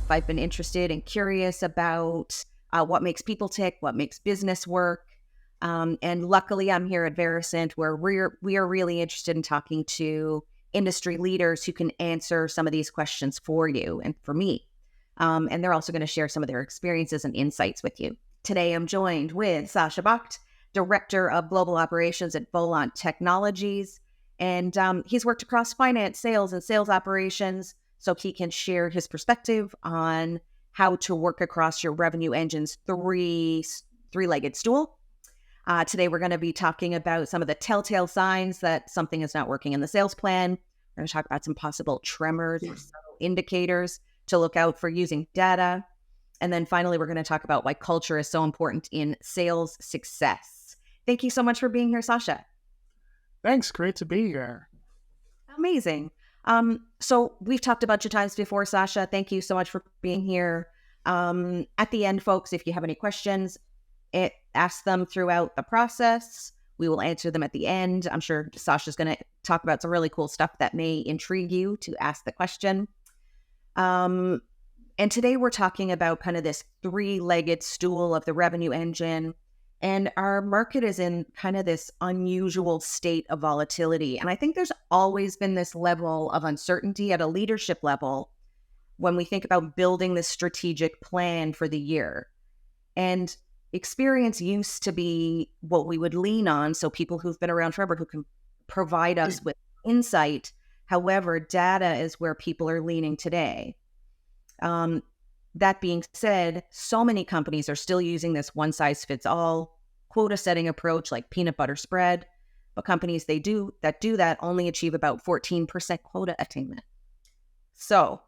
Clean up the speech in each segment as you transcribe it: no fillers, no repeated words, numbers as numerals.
I've been interested and curious about what makes people tick, what makes business work. And luckily, I'm here at Varicent, where we are really interested in talking to industry leaders who can answer some of these questions for you and for me. And they're also going to share some of their experiences and insights with you. Today, I'm joined with Sacha Bakht, Director of Global Operations at Volante Technologies. And he's worked across finance, sales, and sales operations, so he can share his perspective on how to work across your revenue engine's three-legged stool. Today, we're going to be talking about some of the telltale signs that something is not working in the sales plan. We're going to talk about some possible tremors or subtle indicators to look out for using data. And then finally, we're going to talk about why culture is so important in sales success. Thank you so much for being here, Sacha. Thanks. Great to be here. Amazing. So we've talked a bunch of times before, Sacha. Thank you so much for being here. At the end, folks, if you have any questions, ask them throughout the process. We will answer them at the end. I'm sure Sacha's going to talk about some really cool stuff that may intrigue you to ask the question. And today we're talking about kind of this three-legged stool of the revenue engine. And our market is in kind of this unusual state of volatility. And I think there's always been this level of uncertainty at a leadership level when we think about building this strategic plan for the year. And experience used to be what we would lean on. So people who've been around forever who can provide us with insight. However, data is where people are leaning today. That being said, so many companies are still using this one-size-fits-all quota setting approach like peanut butter spread, but companies that do that only achieve about 14% quota attainment. So,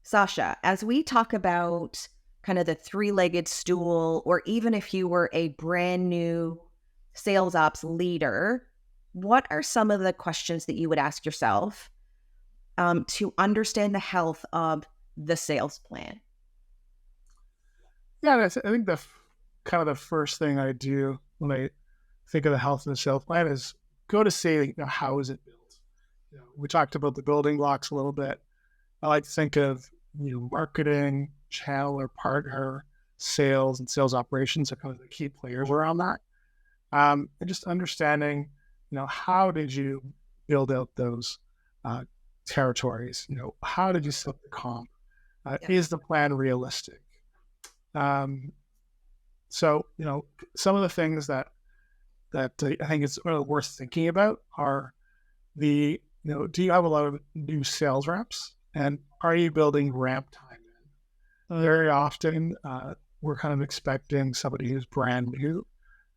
Sacha, as we talk about kind of the three-legged stool, or even if you were a brand new sales ops leader, what are some of the questions that you would ask yourself to understand the health of the sales plan? Yeah, I think the kind of the first thing I do when I think of the health of the sales plan is go to say, how is it built? We talked about the building blocks a little bit. I like to think of marketing, channel or partner, sales, and sales operations are kind of the key players around that. And just understanding, how did you build out those territories? How did you set the comp? Is the plan realistic? So, some of the things that I think it's really worth thinking about are do you have a lot of new sales reps, and are you building ramp time in? Very often, we're kind of expecting somebody who's brand new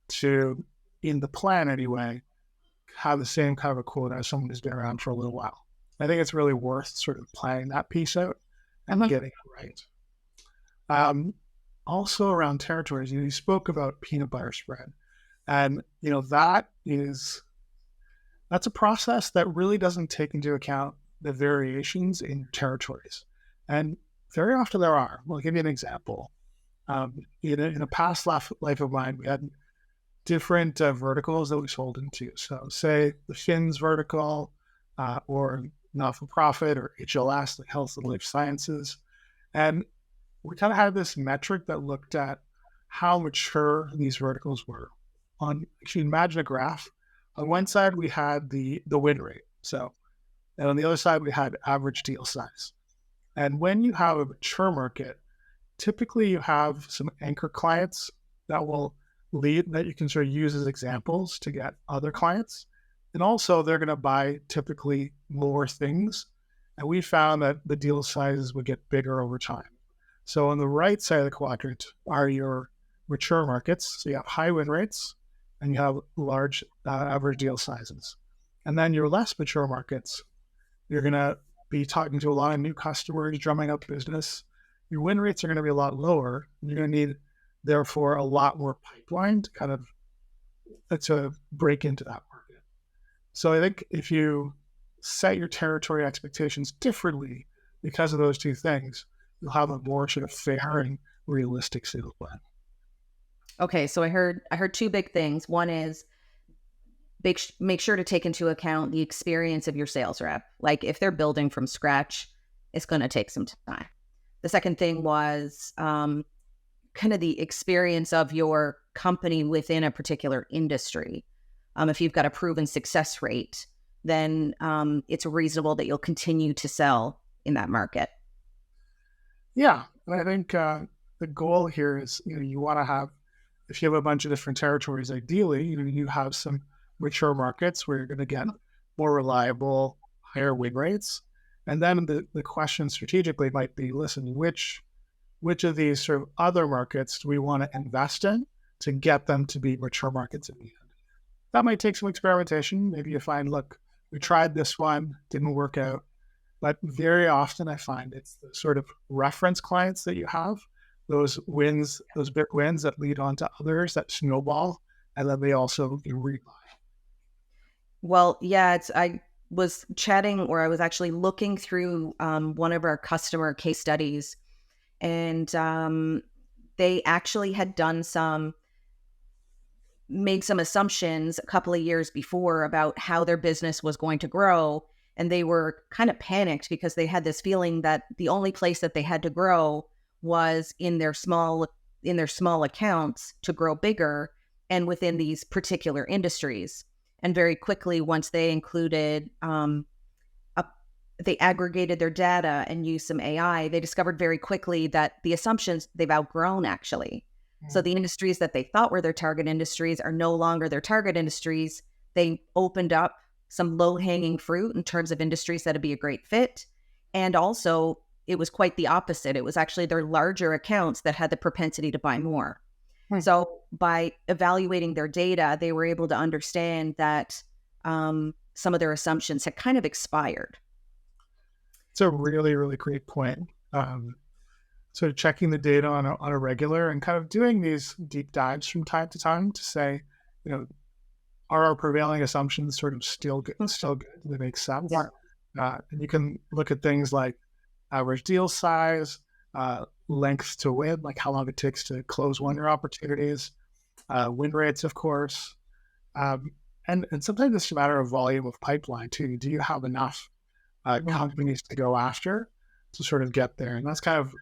to, in the plan anyway, have the same kind of a quota as someone who's been around for a little while. I think it's really worth sort of planning that piece out and getting it right. Also around territories, you spoke about peanut butter spread, and that's a process that really doesn't take into account the variations in territories, and very often there are. I'll give you an example. In a past life of mine, we had different verticals that we sold into. So, say the Fins vertical, or not-for-profit, or HLS, like health and life sciences. And we kind of had this metric that looked at how mature these verticals were. If you imagine a graph, on one side we had the win rate. And on the other side we had average deal size. And when you have a mature market, typically you have some anchor clients that will lead, that you can sort of use as examples to get other clients. And also they're going to buy typically more things. And we found that the deal sizes would get bigger over time. So on the right side of the quadrant are your mature markets. So you have high win rates and you have large average deal sizes. And then your less mature markets, you're going to be talking to a lot of new customers, drumming up business. Your win rates are going to be a lot lower. You're going to need, therefore, a lot more pipeline to kind of to break into that market. So I think if you set your territory expectations differently because of those two things, you'll have a more sort of fair and realistic sales plan. Okay, so I heard two big things. One is make sure to take into account the experience of your sales rep. Like if they're building from scratch, it's going to take some time. The second thing was kind of the experience of your company within a particular industry. If you've got a proven success rate, then it's reasonable that you'll continue to sell in that market. Yeah, and I think the goal here is, you want to have, if you have a bunch of different territories, ideally, you have some mature markets where you're going to get more reliable, higher win rates. And then the question strategically might be, listen, which of these sort of other markets do we want to invest in to get them to be mature markets in the end? That might take some experimentation. Maybe you find, look, we tried this one, didn't work out. But very often I find it's the sort of reference clients that you have, those wins, those big wins that lead on to others that snowball, and then they also rebuy. Well, yeah, I was chatting, or I was actually looking through one of our customer case studies, and they actually had made some assumptions a couple of years before about how their business was going to grow. And they were kind of panicked because they had this feeling that the only place that they had to grow was in their small accounts to grow bigger and within these particular industries. And very quickly, once they included, they aggregated their data and used some AI, they discovered very quickly that the assumptions they've outgrown actually. So the industries that they thought were their target industries are no longer their target industries. They opened up some low-hanging fruit in terms of industries that'd be a great fit. And also, it was quite the opposite. It was actually their larger accounts that had the propensity to buy more. So by evaluating their data, they were able to understand that some of their assumptions had kind of expired. It's a really, really great point. Sort of checking the data on a regular and kind of doing these deep dives from time to time to say, are our prevailing assumptions sort of still good? Do they make sense? Yeah. And you can look at things like average deal size, length to win, like how long it takes to close one of your opportunities, win rates, of course. And sometimes it's a matter of volume of pipeline too. Do you have enough companies to go after to sort of get there? And that's kind of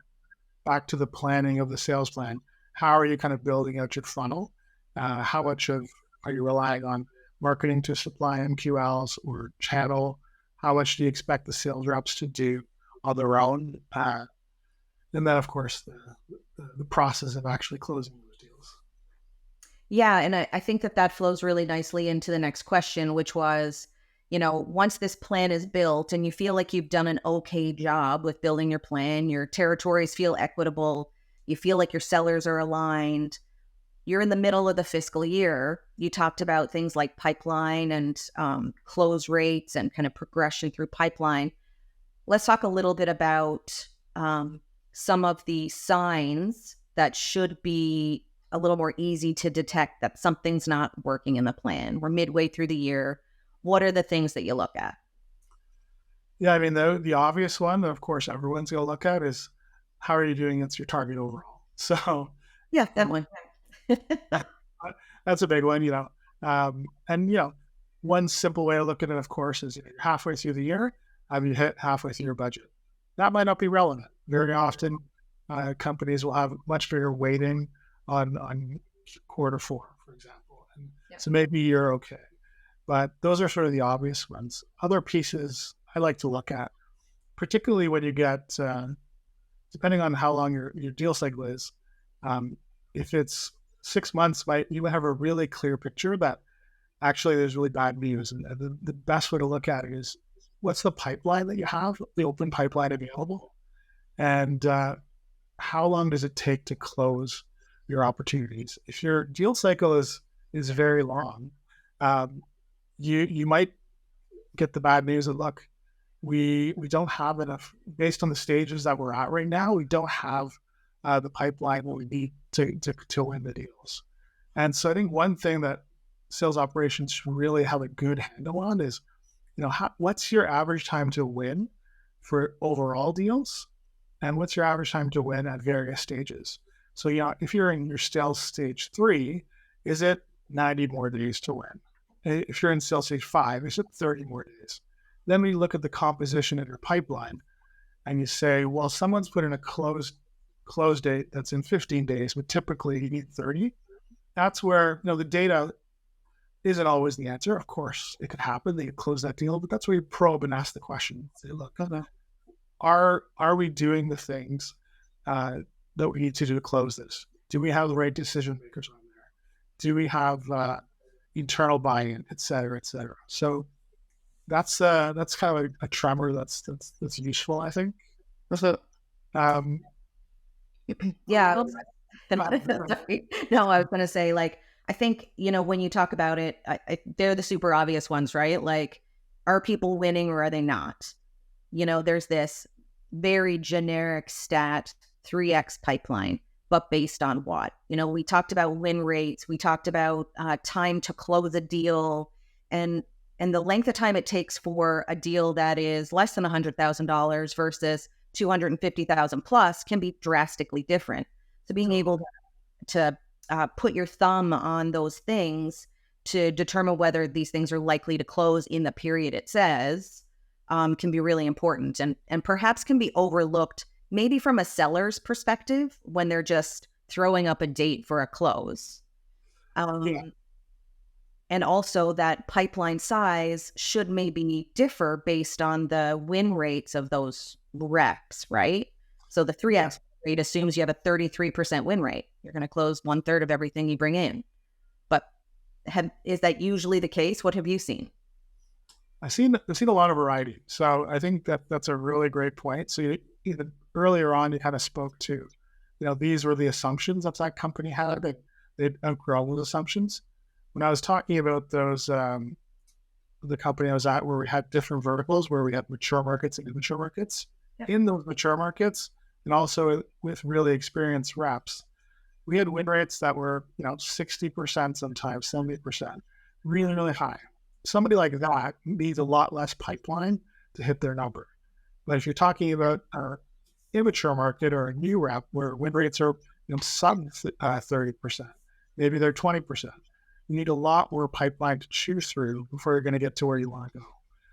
back to the planning of the sales plan. How are you kind of building out your funnel? How much are you relying on marketing to supply MQLs or channel? How much do you expect the sales reps to do on their own? And then, of course, the process of actually closing those deals. Yeah, and I think that flows really nicely into the next question, which was, once this plan is built and you feel like you've done an okay job with building your plan, your territories feel equitable, you feel like your sellers are aligned, you're in the middle of the fiscal year. You talked about things like pipeline and close rates and kind of progression through pipeline. Let's talk a little bit about some of the signs that should be a little more easy to detect that something's not working in the plan. We're midway through the year. What are the things that you look at? Yeah, I mean, the obvious one that, of course, everyone's going to look at is how are you doing against your target overall? So, yeah, that one. That's a big one, and one simple way to look at it, of course, is you're halfway through the year. Have you hit halfway through your budget? That might not be relevant. Very often, companies will have much bigger weighting on quarter four, for example. And so maybe you're okay. But those are sort of the obvious ones. Other pieces I like to look at, particularly when you get, depending on how long your deal cycle is, if it's 6 months, you might have a really clear picture that actually there's really bad news. And the best way to look at it is, what's the pipeline that you have, the open pipeline available? And how long does it take to close your opportunities? If your deal cycle is very long, you might get the bad news and look, we don't have enough, based on the stages that we're at right now, we don't have the pipeline that we need to win the deals. And so I think one thing that sales operations really have a good handle on is, what's your average time to win for overall deals? And what's your average time to win at various stages? So, if you're in your sales stage 3, is it 90 more days to win? If you're in sales stage 5, is it 30 more days? Then we look at the composition of your pipeline. and you say, well, someone's put in a close date that's in 15 days, but typically you need 30. That's where, the data isn't always the answer. Of course, it could happen. They could close that deal, but that's where you probe and ask the question. Say, look, are we doing the things that we need to do to close this? Do we have the right decision makers on there? Do we have internal buy-in, et cetera, et cetera? So that's kind of a tremor that's useful, I think. That's it. Yeah. No, I was going to say, like, I think, when you talk about it, they're the super obvious ones, right? Like, are people winning or are they not? There's this very generic stat, 3x pipeline, but based on what? We talked about win rates. We talked about time to close a deal, and the length of time it takes for a deal that is less than $100,000 versus 250,000 plus can be drastically different. So being able to put your thumb on those things to determine whether these things are likely to close in the period it says can be really important, and perhaps can be overlooked maybe from a seller's perspective when they're just throwing up a date for a close. And also that pipeline size should maybe differ based on the win rates of those reps, right? So the 3x rate assumes you have a 33% win rate. You're going to close 1/3 of everything you bring in. But is that usually the case? What have you seen? I've seen a lot of variety. So I think that's a really great point. So even earlier on, you kind of spoke to, these were the assumptions that company had. They'd outgrown those assumptions. When I was talking about those, the company I was at, where we had different verticals, where we had mature markets and immature markets. Yeah. In those mature markets, and also with really experienced reps, we had win rates that were, 60%, sometimes 70%, really, really high. Somebody like that needs a lot less pipeline to hit their number. But if you're talking about our immature market or a new rep where win rates are, sub 30%, maybe they're 20%, you need a lot more pipeline to chew through before you're going to get to where you want to go.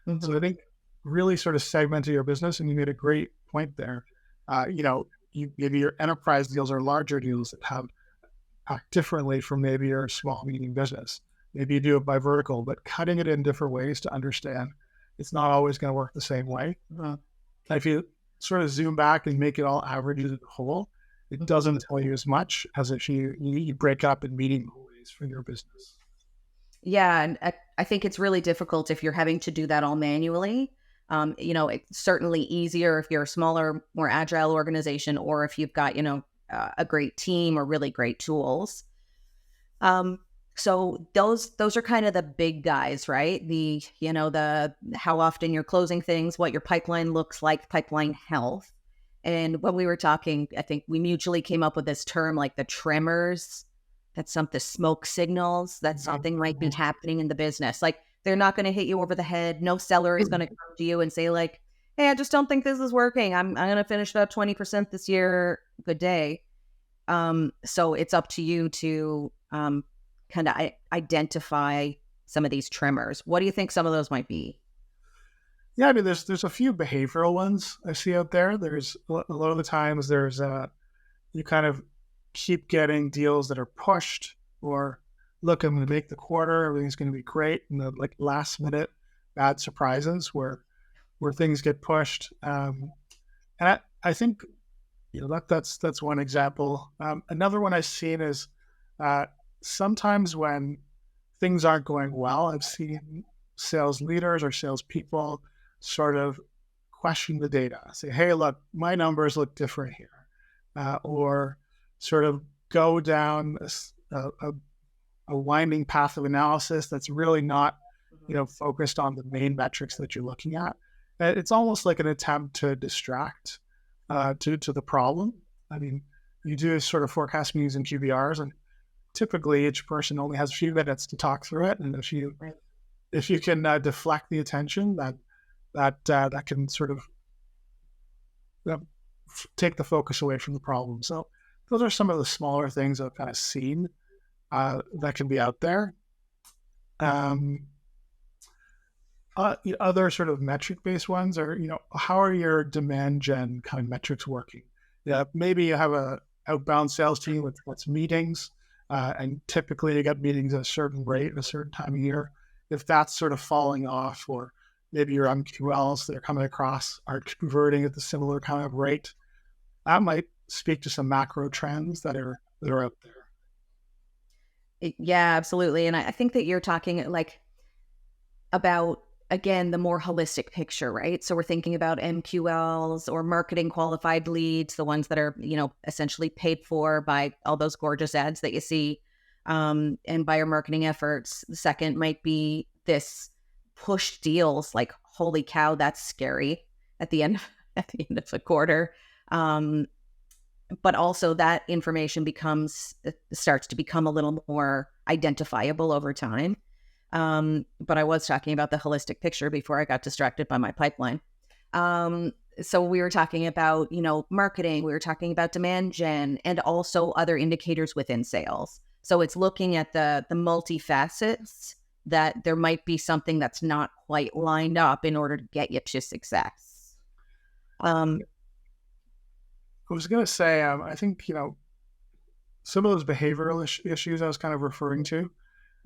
Mm-hmm. So I think really sort of segmenting your business, and you made a great point there. Maybe your enterprise deals are larger deals that have act differently from maybe your small medium business. Maybe you do it by vertical, but cutting it in different ways to understand it's not always going to work the same way. If you sort of zoom back and make it all averages as a whole, it doesn't tell you as much as if you break up in meaningful ways for your business. Yeah, and I think it's really difficult if you're having to do that all manually. It's certainly easier if you're a smaller, more agile organization, or if you've got, a great team or really great tools. So those are kind of the big guys, right? The how often you're closing things, what your pipeline looks like, pipeline health. And when we were talking, I think we mutually came up with this term, like the tremors. That's the smoke signals that something might be happening in the business. Like, they're not going to hit you over the head. No seller is going to come to you and say, like, hey, I just don't think this is working. I'm going to finish about 20% this year. Good day. So it's up to you to kind of identify some of these tremors. What do you think some of those might be? Yeah, I mean, there's a few behavioral ones I see out there. There's a lot of the times you kind of keep getting deals that are pushed, or look, I'm going to make the quarter, everything's going to be great, and the last minute bad surprises where things get pushed. And I think that's one example. Another one I've seen is sometimes when things aren't going well, I've seen sales leaders or salespeople sort of question the data, say, hey, look, my numbers look different here, or sort of go down a winding path of analysis that's really not, focused on the main metrics that you're looking at. It's almost like an attempt to distract to the problem. I mean, you do sort of forecast meetings and QBRs, and typically each person only has a few minutes to talk through it. And if you can deflect the attention, that can sort of take the focus away from the problem. So those are some of the smaller things I've kind of seen that can be out there. Other sort of metric-based ones are, how are your demand gen kind of metrics working? Yeah, maybe you have a outbound sales team with what's meetings, and typically you get meetings at a certain rate at a certain time of year. If that's sort of falling off, or maybe your MQLs that are coming across are converting at the similar kind of rate, that might speak to some macro trends that are out there. Yeah, absolutely. And I think that you're talking like about, again, the more holistic picture, right? So we're thinking about MQLs or marketing qualified leads, the ones that are, essentially paid for by all those gorgeous ads that you see, and by our marketing efforts. The second might be this push deals, like, holy cow, that's scary at the end at the end of a quarter. Um, but also that information starts to become a little more identifiable over time. But I was talking about the holistic picture before I got distracted by my pipeline. So we were talking about, marketing, we were talking about demand gen, and also other indicators within sales. So it's looking at the multifacets that there might be something that's not quite lined up in order to get you to success. I was going to say, I think, some of those behavioral issues I was kind of referring to,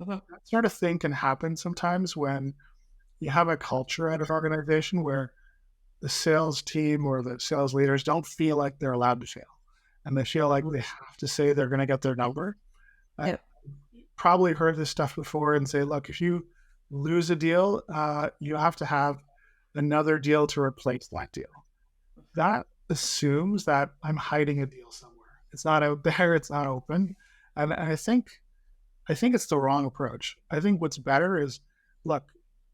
that sort of thing can happen sometimes when you have a culture at an organization where the sales team or the sales leaders don't feel like they're allowed to fail. And they feel like they have to say they're going to get their number. I probably heard this stuff before and say, look, if you lose a deal, you have to have another deal to replace that deal. That assumes that I'm hiding a deal somewhere. It's not out there. It's not open. And I think it's the wrong approach. I think what's better is, look,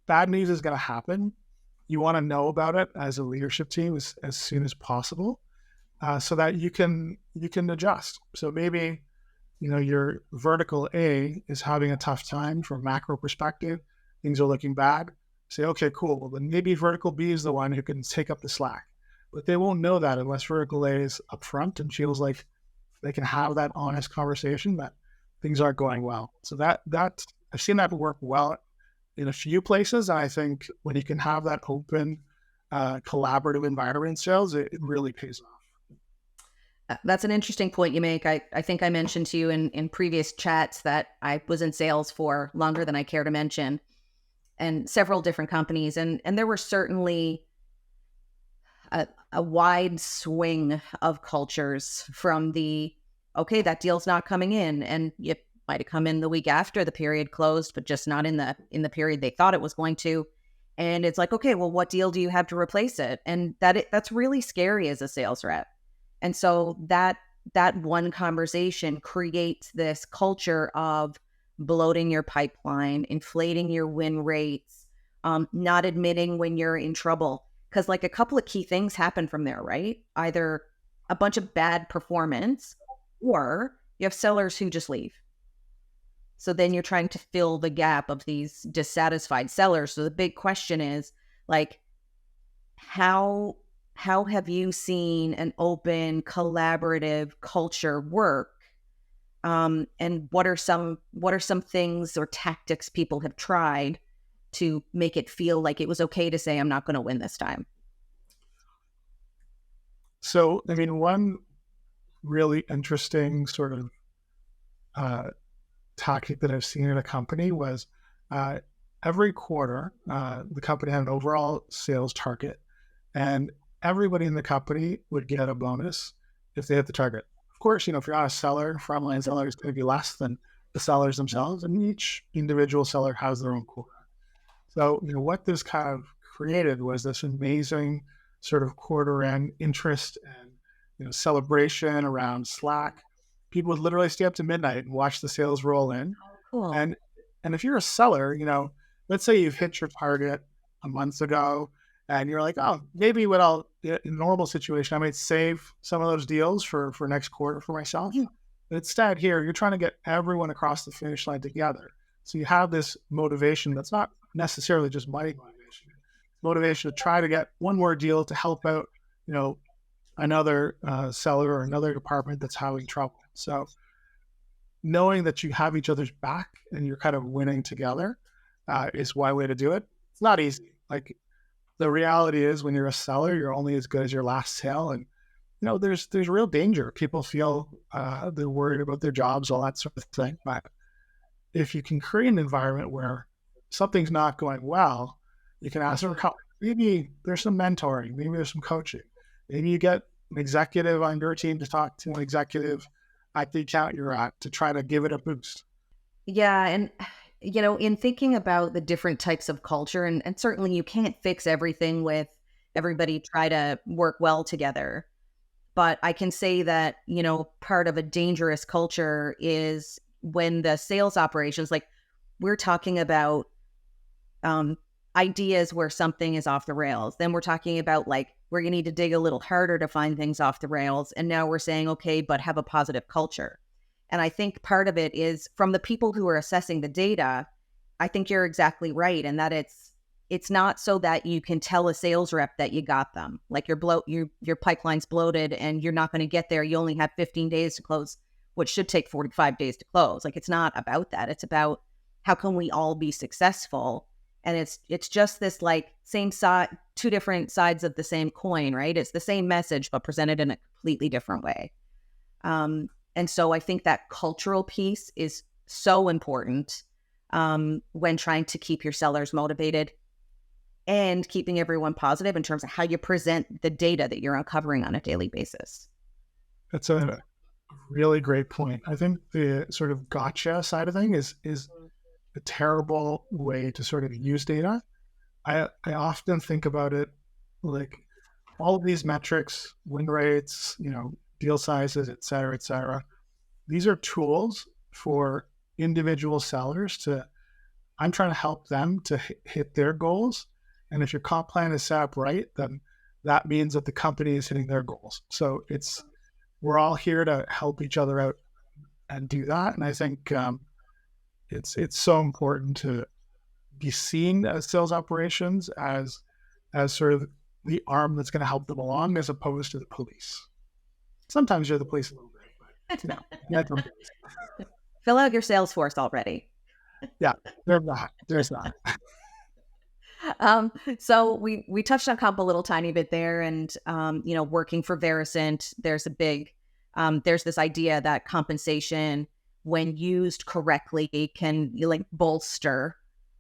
bad news is going to happen. You want to know about it as a leadership team as soon as possible, so that you can adjust. So maybe, your vertical A is having a tough time from a macro perspective. Things are looking bad. Say, okay, cool. Well, then maybe vertical B is the one who can take up the slack. But they won't know that unless vertical A is upfront and feels like they can have that honest conversation that things aren't going well. So that I've seen that work well in a few places. And I think when you can have that open, collaborative environment in sales, it really pays off. That's an interesting point you make. I think I mentioned to you in previous chats that I was in sales for longer than I care to mention, and several different companies. And there were certainly a wide swing of cultures from the, okay, that deal's not coming in, and it might have come in the week after the period closed, but just not in the period they thought it was going to. And it's like, okay, well, what deal do you have to replace it? And that's really scary as a sales rep. And so that one conversation creates this culture of bloating your pipeline, inflating your win rates, not admitting when you're in trouble. Because like a couple of key things happen from there, right? Either a bunch of bad performance, or you have sellers who just leave. So then you're trying to fill the gap of these dissatisfied sellers. So the big question is, like, how have you seen an open, collaborative culture work? And what are some things or tactics people have tried to make it feel like it was okay to say, I'm not going to win this time? So, I mean, one really interesting sort of tactic that I've seen in a company was every quarter, the company had an overall sales target, and everybody in the company would get a bonus if they hit the target. Of course, if you're not a seller, frontline seller is going to be less than the sellers themselves, and each individual seller has their own quota. So, what this kind of created was this amazing sort of quarter end interest and, celebration around Slack. People would literally stay up to midnight and watch the sales roll in. Cool. And if you're a seller, let's say you've hit your target a month ago and you're like, oh, maybe in a normal situation, I might save some of those deals for next quarter for myself. But instead here, you're trying to get everyone across the finish line together. So you have this motivation that's not necessarily just money motivation to try to get one more deal to help out, another seller or another department that's having trouble. So knowing that you have each other's back and you're kind of winning together is one way to do it. It's not easy. Like the reality is when you're a seller, you're only as good as your last sale. And, there's real danger. People feel they're worried about their jobs, all that sort of thing. But if you can create an environment where something's not going well, you can ask for help. Maybe there's some mentoring, maybe there's some coaching. Maybe you get an executive on your team to talk to an executive at the account you're at to try to give it a boost. Yeah. And, in thinking about the different types of culture, and certainly you can't fix everything with everybody try to work well together. But I can say that, part of a dangerous culture is when the sales operations, like we're talking about ideas where something is off the rails. Then we're talking about like, where you need to dig a little harder to find things off the rails. And now we're saying, okay, but have a positive culture. And I think part of it is from the people who are assessing the data. I think you're exactly right. And that it's not so that you can tell a sales rep that you got them. Like your pipeline's bloated and you're not going to get there. You only have 15 days to close, which should take 45 days to close. Like it's not about that. It's about how can we all be successful? And it's just this like same side, two different sides of the same coin, right? It's the same message, but presented in a completely different way. And so I think that cultural piece is so important when trying to keep your sellers motivated and keeping everyone positive in terms of how you present the data that you're uncovering on a daily basis. That's a really great point. I think the sort of gotcha side of thing is a terrible way to sort of use data. I often think about it like all of these metrics, win rates, deal sizes, et cetera. These are tools for individual sellers I'm trying to help them to hit their goals. And if your comp plan is set up right, then that means that the company is hitting their goals. So we're all here to help each other out and do that. And I think it's so important to be seen as sales operations as sort of the arm that's going to help them along, as opposed to the police. Sometimes you're the police a little bit, but Fill out your Salesforce already. Yeah, there's not. So we touched on comp a little tiny bit there, and working for Varicent, there's there's this idea that compensation, when used correctly, can bolster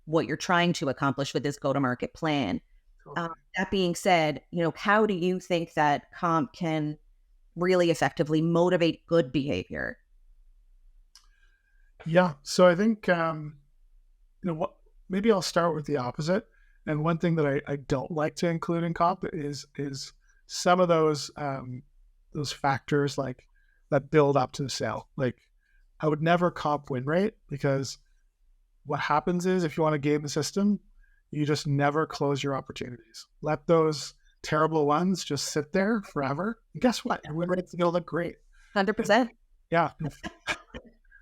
what you're trying to accomplish with this go-to-market plan. That being said, how do you think that comp can really effectively motivate good behavior? Yeah, so I think maybe I'll start with the opposite. And one thing that I don't like to include in comp is some of those factors like that build up to the sale. Like I would never comp win rate, because what happens is if you want to game the system, you just never close your opportunities. Let those terrible ones just sit there forever. And guess what? Your win rate's going to look great. 100%. Yeah.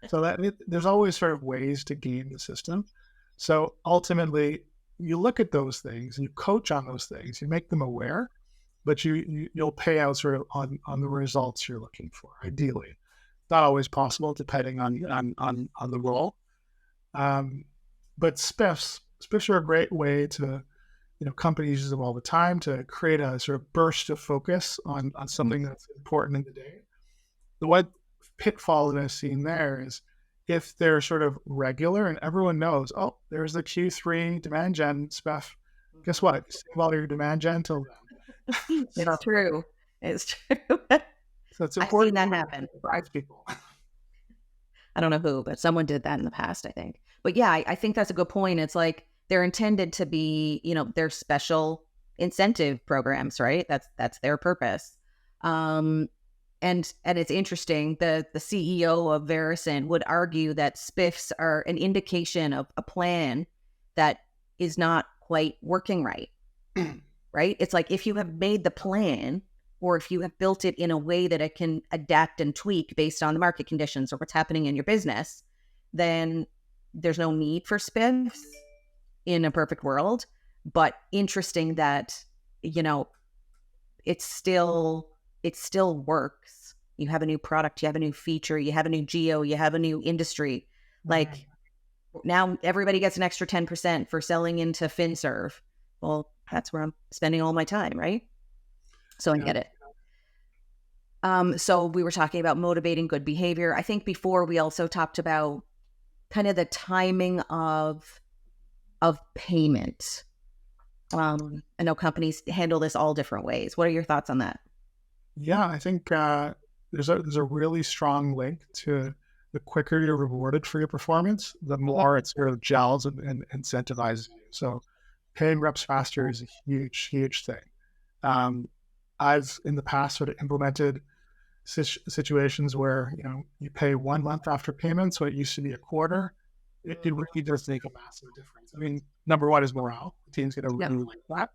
So there's always sort of ways to game the system. So ultimately, you look at those things, you coach on those things, you make them aware, but you'll pay out sort of on the results you're looking for. Ideally, not always possible depending on the role. But spiffs are a great way to, companies use them all the time to create a sort of burst of focus on something that's important in the day. The one pitfall that I've seen there is if they're sort of regular and everyone knows, oh, there's the Q3 demand gen stuff. Guess what? Save all your demand gen till then. It's true. It's true. So it's important. I've seen that happen. Surprise people. I don't know who, but someone did that in the past, I think. But yeah, I think that's a good point. It's like they're intended to be, they're special incentive programs, right? That's their purpose. And it's interesting, the CEO of Varicent would argue that spiffs are an indication of a plan that is not quite working right, right? It's like if you have made the plan, or if you have built it in a way that it can adapt and tweak based on the market conditions or what's happening in your business, then there's no need for spiffs in a perfect world. But interesting that, it still works. You have a new product, you have a new feature, you have a new geo, you have a new industry. Like Now everybody gets an extra 10% for selling into FinServe. Well, that's where I'm spending all my time, right? So I Yeah. get it. So we were talking about motivating good behavior. I think before we also talked about kind of the timing of payment. I know companies handle this all different ways. What are your thoughts on that? Yeah, I think there's a really strong link to the quicker you're rewarded for your performance, the more it sort of gels and incentivizes you. So paying reps faster is a huge, huge thing. I've in the past sort of implemented situations where you pay 1 month after payment, so it used to be a quarter. It really does make a massive difference. I mean, number one is morale. The team's going to Yep. really like that,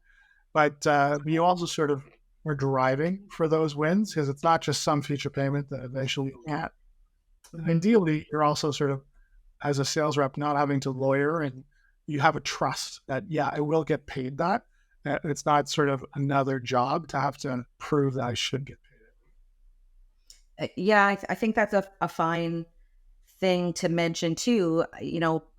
but you also sort of are driving for those wins because it's not just some future payment that eventually you'll get. And ideally, you're also sort of as a sales rep not having to lawyer, and you have a trust that I will get paid that. It's not sort of another job to have to prove that I should get paid. Yeah, I think that's a fine thing to mention too.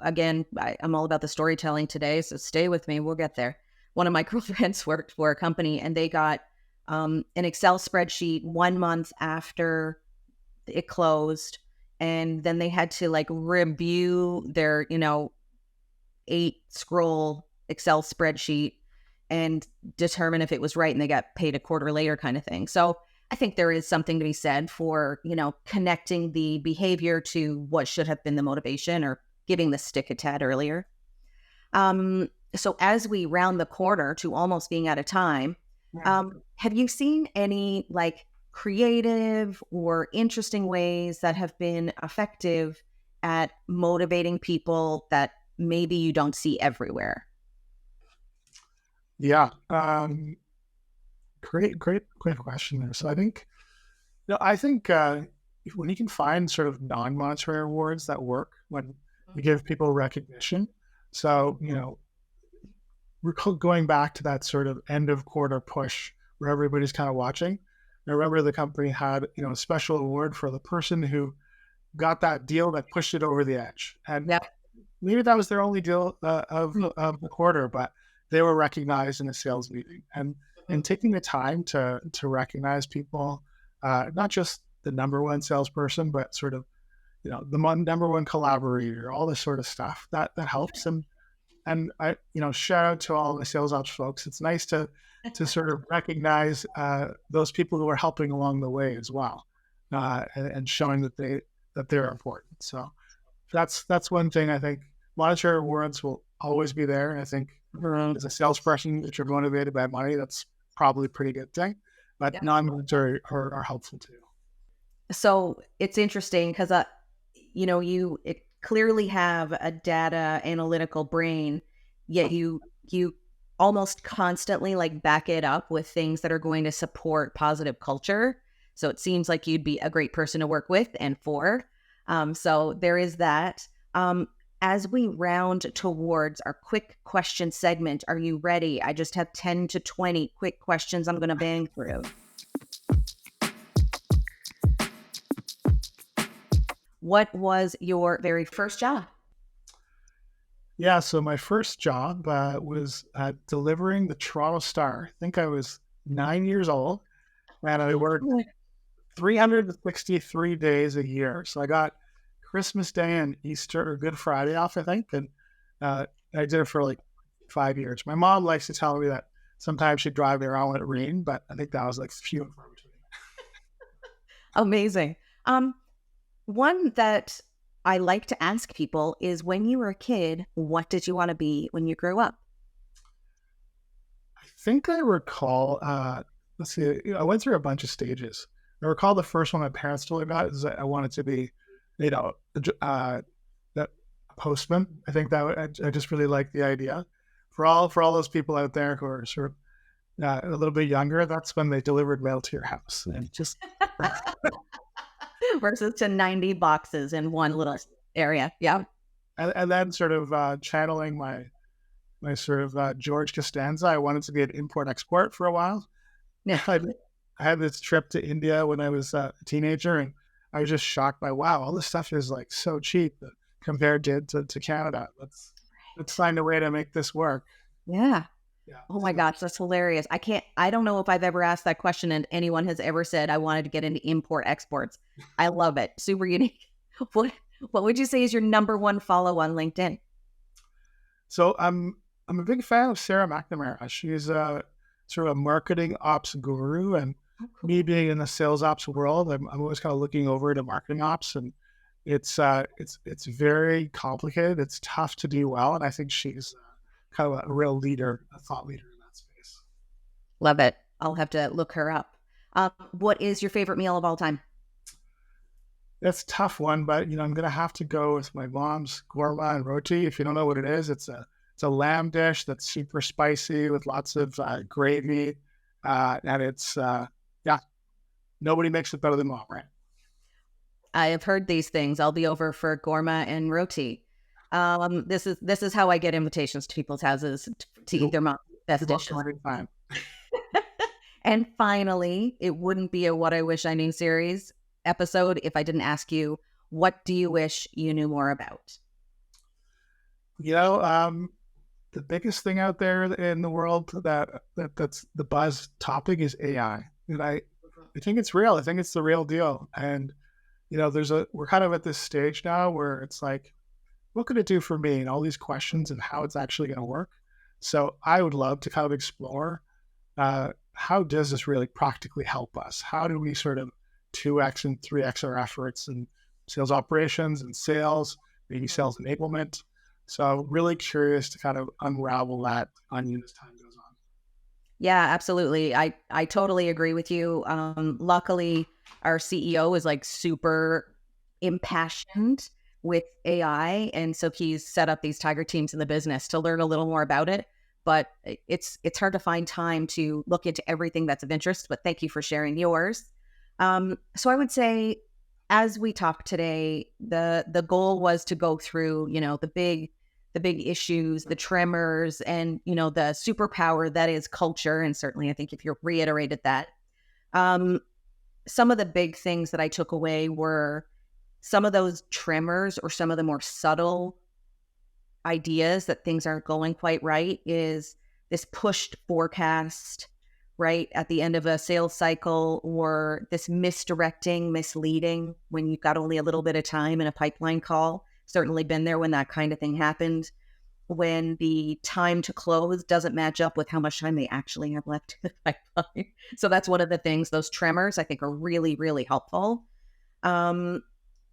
Again, I'm all about the storytelling today, so stay with me. We'll get there. One of my girlfriends worked for a company, and they got an Excel spreadsheet 1 month after it closed, and then they had to like review their 8 scroll Excel spreadsheet and determine if it was right, and they got paid a quarter later kind of thing. So I think there is something to be said for, connecting the behavior to what should have been the motivation, or giving the stick a tad earlier. So as we round the corner to almost being out of time, have you seen any like creative or interesting ways that have been effective at motivating people that maybe you don't see everywhere? Yeah. Great question there. So I think when you can find sort of non-monetary rewards that work, when you give people recognition. So, we're going back to that sort of end of quarter push where everybody's kind of watching. I remember the company had, a special award for the person who got that deal that pushed it over the edge. And Yeah. maybe that was their only deal of the quarter, but they were recognized in a sales meeting. And taking the time to recognize people, not just the number one salesperson, but sort of, the number one collaborator, all this sort of stuff that helps. And I, shout out to all the sales ops folks. It's nice to sort of recognize those people who are helping along the way as well, and showing that they're important. So that's one thing. I think monetary rewards will always be there. And I think as a salesperson, if you're motivated by money, that's probably a pretty good thing. But non-monetary are helpful too. So it's interesting because you clearly have a data analytical brain, yet you almost constantly like back it up with things that are going to support positive culture. So it seems like you'd be a great person to work with and for. So there is that. As we round towards our quick question segment, are you ready? I just have 10 to 20 quick questions I'm going to bang through. What was your very first job? Yeah, so my first job was delivering the Toronto Star. I think I was 9 years old, and I worked 363 days a year. So I got Christmas Day and Easter or Good Friday off, I think, and I did it for like 5 years. My mom likes to tell me that sometimes she'd drive me around when it rained, but I think that was like few and far between. Amazing. One that I like to ask people is, when you were a kid, what did you want to be when you grew up? I think I recall, let's see, I went through a bunch of stages. I recall the first one my parents told me about is that I wanted to be, that postman. I think that I just really like the idea. For all those people out there who are sort of a little bit younger, that's when they delivered mail to your house. And just versus to 90 boxes in one little area. Yeah. And then sort of channeling my sort of George Costanza. I wanted to be an import-export for a while. Yeah. I had this trip to India when I was a teenager, and I was just shocked by, wow, all this stuff is like so cheap. compared to Canada. Let's find a way to make this work. Yeah. Yeah. Oh my gosh, that's hilarious. I don't know if I've ever asked that question and anyone has ever said I wanted to get into import exports. I love it. Super unique. What what would you say is your number one follow on LinkedIn? So I'm a big fan of Sarah McNamara. She's a sort of a marketing ops guru, and Oh, me cool. being in the sales ops world, I'm always kind of looking over to marketing ops, and it's very complicated. It's tough to do well, and I think she's kind of a real leader, a thought leader in that space. Love it. I'll have to look her up. What is your favorite meal of all time? That's a tough one, but I'm gonna have to go with my mom's korma and roti. If you don't know what it is, it's a lamb dish that's super spicy with lots of gravy, and it's yeah, nobody makes it better than mom, right? I have heard these things. I'll be over for Gorma and Roti. This is how I get invitations to people's houses to eat You their mom's best you're welcome dishes. anytime. And finally, it wouldn't be a What I Wish I Knew series episode if I didn't ask you, what do you wish you knew more about? You know, the biggest thing out there in the world that's the buzz topic is AI, and I think it's real. I think it's the real deal, and we're kind of at this stage now where it's like, what could it do for me, and all these questions and how it's actually going to work. So I would love to kind of explore how does this really practically help us? How do we sort of 2x and 3x our efforts in sales operations and sales, maybe sales enablement? So really curious to kind of unravel that onion as time goes on. Yeah, absolutely. I totally agree with you. Luckily, our CEO is like super impassioned with AI, and so he's set up these tiger teams in the business to learn a little more about it. But it's hard to find time to look into everything that's of interest. But thank you for sharing yours. So I would say, as we talked today, the goal was to go through, the big issues, the tremors, and the superpower that is culture. And certainly, I think if you reiterated that, um, some of the big things that I took away were some of those tremors or some of the more subtle ideas that things aren't going quite right is this pushed forecast right at the end of a sales cycle, or this misdirecting, misleading when you've got only a little bit of time in a pipeline call. Certainly been there when that kind of thing happened, when the time to close doesn't match up with how much time they actually have left in the pipeline. So that's one of the things, those tremors I think are really, really helpful. Um,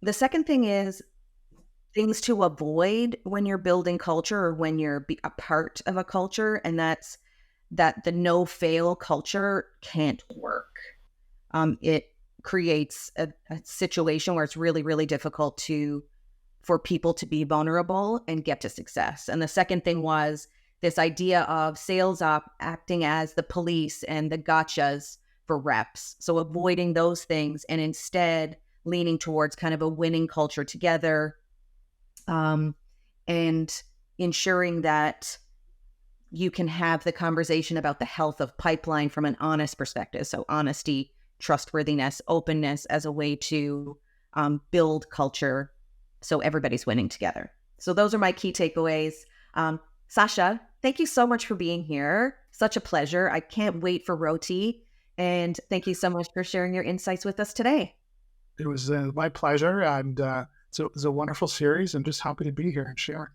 the second thing is things to avoid when you're building culture or when you're a part of a culture, and that's that the no fail culture can't work. It creates a situation where it's really, really difficult for people to be vulnerable and get to success. And the second thing was this idea of sales op acting as the police and the gotchas for reps. So avoiding those things and instead leaning towards kind of a winning culture together, and ensuring that you can have the conversation about the health of pipeline from an honest perspective. So honesty, trustworthiness, openness as a way to build culture so everybody's winning together. So those are my key takeaways. Sacha, thank you so much for being here. Such a pleasure. I can't wait for Roti. And thank you so much for sharing your insights with us today. It was my pleasure, and so it was a wonderful series. I'm just happy to be here and share.